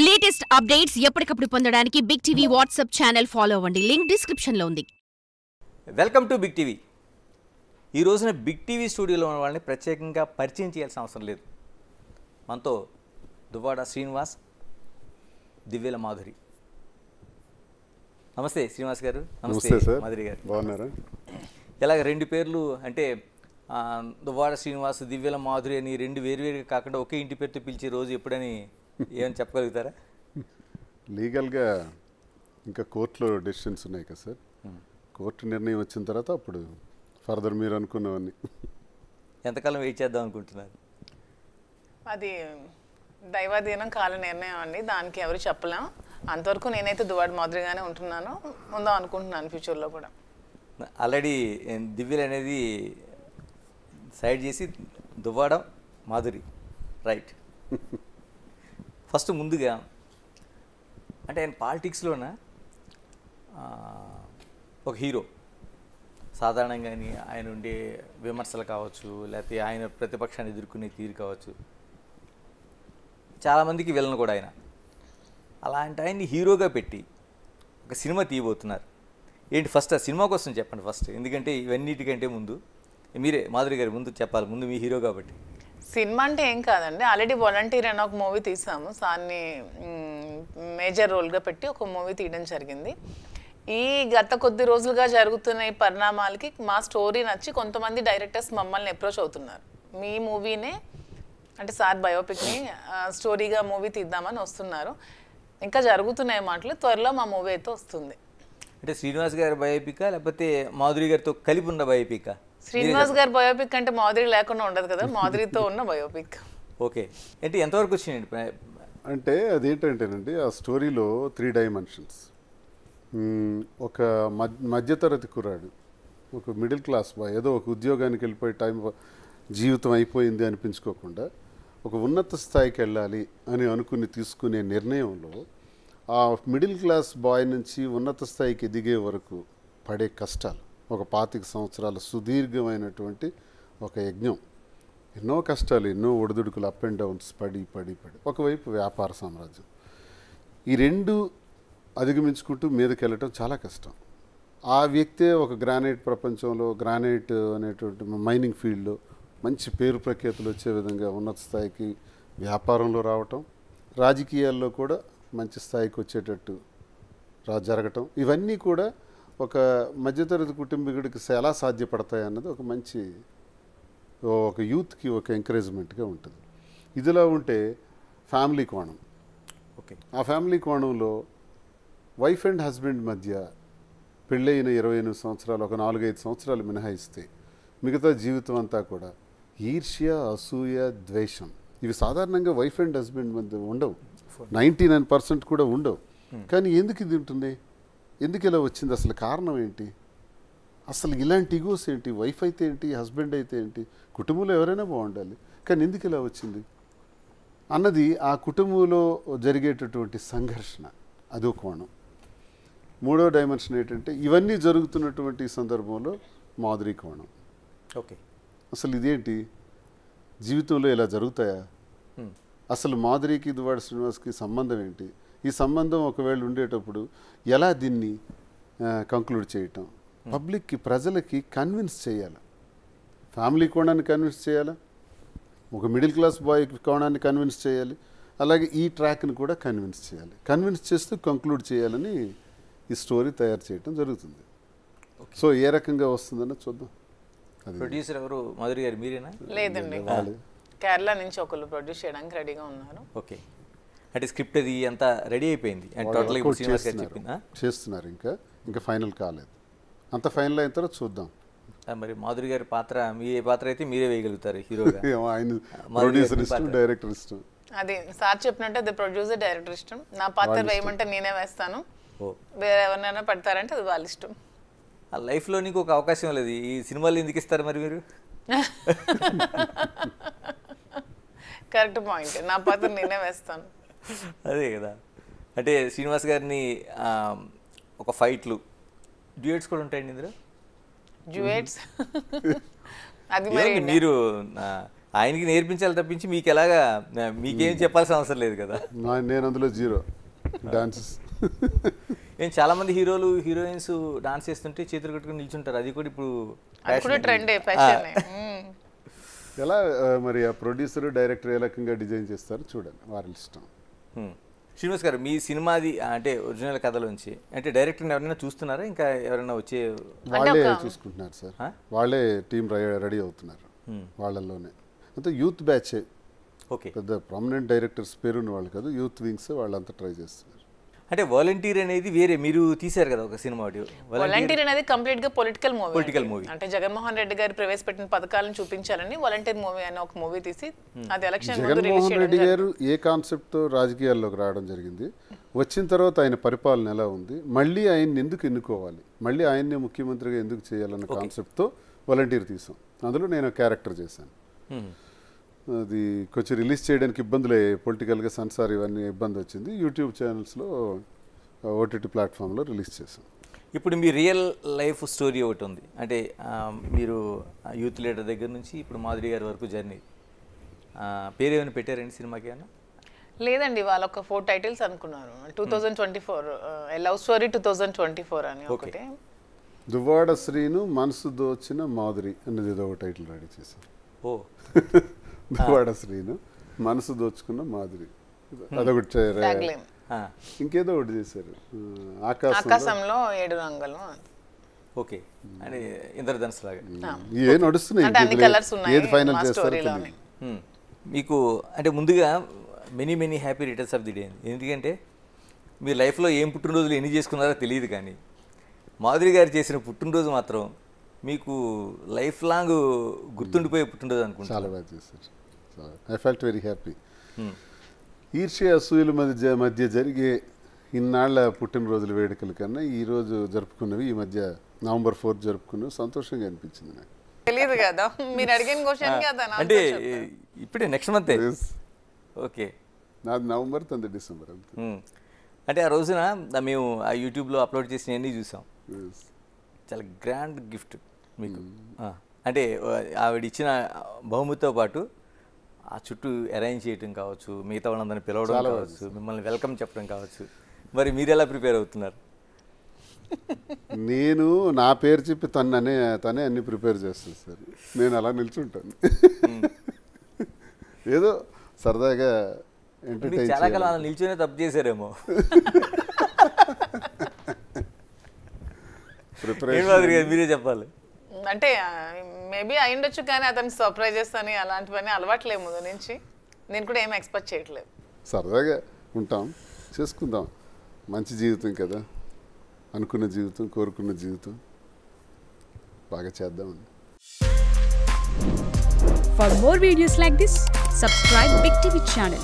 Latest updates ఎప్పటికప్పుడు పొందడానికి big TV WhatsApp channel follow అవ్వండి. లింక్ డిస్క్రిప్షన్ లో ఉంది. Welcome to big TV. ఈ రోజున బిగ్ టీవీ స్టూడియోలో ఉన్న వాళ్ళని ప్రత్యేకంగా పరిచయం చేయాల్సిన అవసరం లేదు. మనతో దువ్వాడ శ్రీనివాస్, దివ్యల మాధురి. నమస్తే శ్రీనివాస్ గారు. నమస్తే సార్. మాధురి గారు బాగున్నారా? ఇలాగ రెండు పేర్లు అంటే దువ్వాడ శ్రీనివాస్, దివ్యల మాధురి అని రెండు వేరువేరుగా కాకుండా ఒకే ఇంటి పేరుతో పిలిచే రోజు ఎప్పుడని ఏమని చెప్పగలుగుతారా? లీగల్గా ఇంకా కోర్టులో డెసిషన్స్ ఉన్నాయి కదా సార్. కోర్టు నిర్ణయం వచ్చిన తర్వాత అప్పుడు ఫర్దర్ మీరు అనుకున్నవన్నీ. ఎంతకాలం వెయిట్ చేద్దాం అనుకుంటున్నారు? అది దైవాధీనం, కాల నిర్ణయం అండి. దానికి ఎవరు చెప్పలేం. అంతవరకు నేనైతే దువ్వాడ మాదిరిగానే ఉంటున్నాను, ఉందాం అనుకుంటున్నాను ఫ్యూచర్లో కూడా. ఆల్రెడీ దివ్యలు అనేది సైడ్ చేసి దువ్వాడ మాధురి, రైట్. ఫస్ట్ ముందుగా అంటే ఆయన పాలిటిక్స్లోన ఒక హీరో. సాధారణంగాని ఆయన ఉండే విమర్శలు కావచ్చు, లేకపోతే ఆయన ప్రతిపక్షాన్ని ఎదుర్కొనే తీరు కావచ్చు, చాలామందికి విలన్ కూడా ఆయన. అలాంటి ఆయన్ని హీరోగా పెట్టి ఒక సినిమా తీయబోతున్నారు. ఏంటి ఫస్ట్ ఆ సినిమా కోసం చెప్పండి ఫస్ట్, ఎందుకంటే ఇవన్నిటికంటే ముందు మీరే మాధురి గారు ముందు చెప్పాలి. ముందు మీ హీరో కాబట్టి. సినిమా అంటే ఏం కాదండి, ఆల్రెడీ వాలంటీర్ అని ఒక మూవీ తీసాము. సార్ని మేజర్ రోల్గా పెట్టి ఒక మూవీ తీయడం జరిగింది. ఈ గత కొద్ది రోజులుగా జరుగుతున్న ఈ పరిణామాలకి మా స్టోరీ నచ్చి కొంతమంది డైరెక్టర్స్ మమ్మల్ని అప్రోచ్ అవుతున్నారు. మీ మూవీనే అంటే సార్ బయోపిక్ని స్టోరీగా మూవీ తీద్దామని వస్తున్నారు. ఇంకా జరుగుతున్నాయి మాటలు. త్వరలో మా మూవీ అయితే వస్తుంది. అంటే శ్రీనివాస్ గారి బయోపికా లేకపోతే మాధురి గారితో కలిపి ఉన్న బయోపికా? శ్రీనివాస్ గారి బయోపిక్ అంటే మాధురి లేకుండా ఉండదు కదా, మాధురితో ఉన్న బయోపిక్. ఓకే. అంటే ఎంతవరకు వచ్చినాయండి? అంటే అదేంటంటేనండి, ఆ స్టోరీలో 3 డైమెన్షన్స్. ఒక మధ్యతరగతి కుర్రాడు, ఒక మిడిల్ క్లాస్ బాయ్, ఏదో ఒక ఉద్యోగానికి వెళ్ళిపోయి జీవితం అయిపోయింది అనిపించుకోకుండా ఒక ఉన్నత స్థాయికి వెళ్ళాలి అని అనుకుని తీసుకునే నిర్ణయంలో ఆ మిడిల్ క్లాస్ బాయ్ నుంచి ఉన్నత స్థాయికి ఎదిగే వరకు పడే కష్టాలు, ఒక 25 సంవత్సరాల సుదీర్ఘమైనటువంటి ఒక యజ్ఞం. ఎన్నో కష్టాలు, ఎన్నో ఒడిదుడుకులు, అప్ అండ్ డౌన్స్, పడి పడి పడి ఒకవైపు వ్యాపార సామ్రాజ్యం. ఈ రెండు అధిగమించుకుంటూ మీదకి వెళ్ళటం చాలా కష్టం. ఆ వ్యక్తే ఒక గ్రానైట్ ప్రపంచంలో, గ్రానైట్ అనేటువంటి మైనింగ్ ఫీల్డ్లో మంచి పేరు ప్రఖ్యాతులు వచ్చే విధంగా ఉన్నత స్థాయికి వ్యాపారంలో రావటం, రాజకీయాల్లో కూడా మంచి స్థాయికి వచ్చేటట్టు జరగటం, ఇవన్నీ కూడా ఒక మధ్యతరగతి కుటుంబీకుడికి ఎలా సాధ్యపడతాయి అన్నది ఒక మంచి ఒక యూత్కి ఒక ఎంకరేజ్మెంట్గా ఉంటుంది. ఇదిలా ఉంటే ఫ్యామిలీ కోణం. ఓకే. ఆ ఫ్యామిలీ కోణంలో వైఫ్ అండ్ హస్బెండ్ మధ్య పెళ్ళైన 28 సంవత్సరాలు, ఒక 4-5 సంవత్సరాలు మినహాయిస్తే మిగతా జీవితం అంతా కూడా ఈర్ష్య, అసూయ, ద్వేషం, ఇవి సాధారణంగా వైఫ్ అండ్ హస్బెండ్ మధ్య ఉండవు. 99% కూడా ఉండవు. కానీ ఎందుకు ఇది ఉంటుంది? ఎందుకు ఇలా వచ్చింది? అసలు కారణం ఏంటి? అసలు ఇలాంటి ఈగోస్ ఏంటి? వైఫ్ అయితే ఏంటి, హస్బెండ్ అయితే ఏంటి, కుటుంబంలో ఎవరైనా బాగుండాలి, కానీ ఎందుకు ఇలా వచ్చింది అన్నది ఆ కుటుంబంలో జరిగేటటువంటి సంఘర్షణ. అదో కోణం. 3వ డైమెన్షన్ ఏంటంటే ఇవన్నీ జరుగుతున్నటువంటి సందర్భంలో మాధురి కోణం. ఓకే. అసలు ఇదేంటి, జీవితంలో ఇలా జరుగుతాయా? అసలు మాధురికి దువ్వాడ శ్రీనివాస్కి సంబంధం ఏంటి? ఈ సంబంధం ఒకవేళ ఉండేటప్పుడు ఎలా దీన్ని కంక్లూడ్ చేయటం, పబ్లిక్కి, ప్రజలకి కన్విన్స్ చేయాలి. ఫ్యామిలీ కోణాన్ని కన్విన్స్ చేయాలి, ఒక మిడిల్ క్లాస్ బాయ్ కోణాన్ని కన్విన్స్ చేయాలి, అలాగే ఈ ట్రాక్ని కూడా కన్విన్స్ చేయాలి. కన్విన్స్ చేస్తూ కంక్లూడ్ చేయాలని ఈ స్టోరీ తయారు చేయటం జరుగుతుంది. సో ఏ రకంగా వస్తుందన్న చూద్దాం. ప్రొడ్యూసర్ ఎవరు? మాధురి గారు మీరేనా? లేదండి, కేరళ నుంచి ఒకళ్ళు ప్రొడ్యూస్ చేయడానికి రెడీగా ఉన్నారు. ఓకే. అంటే స్క్రిప్ట్ అది అంతా రెడీ అయిపోయింది అండ్ టోటల్గా శ్రీనివాస్ గారు చెప్పిందా? చేస్తున్నారు. ఇంకా ఫైనల్ కాలేదు. అంత ఫైనల్ అయిన తర్వాత చూద్దాం. మరి మాధురి గారి పాత్ర, మీ పాత్ర అయితే మీరే వేయగలుగుతారు హీరోగా? ఆయన ప్రొడ్యూసర్ ఇష్టం, డైరెక్టర్ ఇష్టం. అది సార్ చెప్పినట్టు అది ప్రొడ్యూసర్, డైరెక్టర్ ఇష్టం. నా పాత్ర వేయమంటే నేనే వేస్తాను, వేరే ఎవరినైనా పడతారంటే అది వాళ్ళ ఇష్టం. ఆ లైఫ్లో నీకు ఒక అవకాశం లేదు, ఈ సినిమాలు ఎందుకు ఇస్తారు మరి మీరు? Correct point. నా పాత్ర నేనే వేస్తాను. అదే కదా. అంటే శ్రీనివాస్ గారిని ఒక ఫైట్లు, డ్యూయట్స్ కూడా ఉంటాయండి ఇందులో? డ్యూయట్స్ అది మీరు ఆయనకి నేర్పించాలి తప్పించి మీకు ఎలాగా మీకేం చెప్పాల్సిన అవసరం లేదు కదా. నేను అందులో జీరో డాన్సెస్. నేను చాలా మంది హీరోలు హీరోయిన్స్ డాన్స్ చేస్తుంటే చేతులు కట్టుకుని నిల్చుంటారు. అది కూడా ఇప్పుడు అది కూడా ట్రెండే, ఫ్యాషన్. ఎలా మరి ఆ ప్రొడ్యూసర్ డైరెక్టర్ ఏ రకంగా డిజైన్ చేస్తారో చూడండి, వారి ఇష్టం. శ్రీనివాస్ గారు, మీ సినిమాది అంటే ఒరిజినల్ కథలోంచి అంటే డైరెక్టర్ని ఎవరైనా చూస్తున్నారా, ఇంకా ఎవరైనా వచ్చే? వాళ్ళే చూసుకుంటున్నారు సార్, వాళ్ళే టీం రెడీ అవుతున్నారు వాళ్ళల్లోనే. అంతా యూత్ బ్యాచ్, ఓకే, పెద్ద ప్రామినెంట్ డైరెక్టర్స్ పేరున్న వాళ్ళు కాదు, యూత్ వింగ్స్ వాళ్ళంతా ట్రై చేస్తున్నారు. అంటే వాలంటీర్ అనేది వేరే మీరు తీశారు కదా ఒక సినిమా. వాలంటీర్ అనేది కంప్లీట్ గా పొలిటికల్ మూవీ. అంటే జగన్మోహన్ రెడ్డి గారు ప్రవేశపెట్టిన పథకాలను చూపించాలని వాలంటీర్ మూవీ అని ఒక మూవీ తీసి అది ఎలక్షన్ జగన్మోహన్ రెడ్డి గారు ఏ కాన్సెప్ట్ తో రాజకీయాల్లోకి రావడం జరిగింది, వచ్చిన తర్వాత ఆయన పరిపాలన ఎలా ఉంది, మళ్ళీ ఆయన్ని ఎందుకు ఎన్నుకోవాలి, మళ్ళీ ఆయన్నే ముఖ్యమంత్రిగా ఎందుకు చేయాలన్న కాన్సెప్ట్ తో వాలంటీర్ తీసాం. అందులో నేను క్యారెక్టర్ చేశాను. అది కొంచెం రిలీజ్ చేయడానికి ఇబ్బందులు అయ్యాయి, పొలిటికల్గా సెన్సార్ ఇవన్నీ ఇబ్బంది వచ్చింది. యూట్యూబ్ ఛానల్స్లో ఓటీటీ ప్లాట్ఫామ్లో రిలీజ్ చేసాం. ఇప్పుడు మీ రియల్ లైఫ్ స్టోరీ ఒకటి ఉంది, అంటే మీరు యూత్ లీడర్ దగ్గర నుంచి ఇప్పుడు మాధురి గారి వరకు జర్నీ, పేరేమైనా పెట్టారండి సినిమాకి? అన్న లేదండి, వాళ్ళు ఒక 4 టైటిల్స్ అనుకున్నారు. 2024 లవ్ స్టోరీ 2024 అని ఒకటి, దువ్వాడ శ్రీను మనసు దోచిన మాధురి అనేది ఏదో ఒక టైటిల్ రెడీ చేశారు. ఓ దువ్వాడ శ్రీను మనసు దోచుకున్న మాధురి, అదొకటి. ఇంకేదో ఒకటి చేశారు, ఆకాశంలో 7 రంగులు. ఓకే, అంటే ఇంద్రధనుస్ లాగా ఏ నడుస్తున్నాయి, ఏది ఫైనల్ చేస్తారో. మీకు అంటే ముందుగా many happy returns of the day. ఎందుకంటే మీ లైఫ్లో ఏం పుట్టినరోజులు ఎన్ని చేసుకున్నారో తెలియదు, కానీ మాధురి గారు చేసిన పుట్టినరోజు మాత్రం మీకు లైఫ్ లాంగ్ గుర్తుండిపోయే పుట్టినరోజు అనుకుంటా. చాలా బాగా చేశారు. I felt very happy. ఈర్ష్య అసూయల మధ్య జరిగే ఇన్నాళ్ల పుట్టినరోజుల వేడుకల కన్నా ఈరోజు జరుపుకున్నవి, ఈ మధ్య నవంబర్ 4 జరుపుకున్నవి సంతోషంగా అనిపించింది నాకు. తెలియదు కదా మీరు అడిగిన క్వశ్చన్ కదా, అంటే ఇప్పుడే నెక్స్ట్ మంత్. ఓకే, నాది నవంబర్, తంది డిసెంబర్. అంటే ఆ రోజున మేము ఆ యూట్యూబ్లో అప్లోడ్ చేసినవన్నీ చూసాం. చాలా గ్రాండ్ గిఫ్ట్ మీకు. అంటే ఆవిడ ఇచ్చిన బహుమతితో పాటు ఆ చుట్టూ అరేంజ్ చేయడం కావచ్చు, మిగతా వాళ్ళందరినీ పిలవడం కావచ్చు, మిమ్మల్ని వెల్కమ్ చెప్పడం కావచ్చు. మరి మీరు ఎలా ప్రిపేర్ అవుతున్నారు? నేను నా పేరు చెప్పి తనే అన్ని ప్రిపేర్ చేస్తాను సార్. నేను అలా నిల్చుంటాను, ఏదో సరదాగా ఎంటర్టైన్. చాలా కాలం అలా నిల్చునే తప్పు చేశారేమో. మీరే చెప్పాలి. అంటే మేబీ అయ్యుండొచ్చు, కానీ అతను సర్ప్రైజెస్ అని అలాంటివన్నీ అలవాట్లేదు ముందు నుంచి. నేను కూడా ఏమి ఎక్స్పెక్ట్ చేయట్లేదు. సరదాగా ఉంటాం, చేసుకుందాం. మంచి జీవితం కదా, అనుకున్న జీవితం, కోరుకున్న జీవితం బాగా చేద్దామని. For more videos like this, subscribe Big TV channel.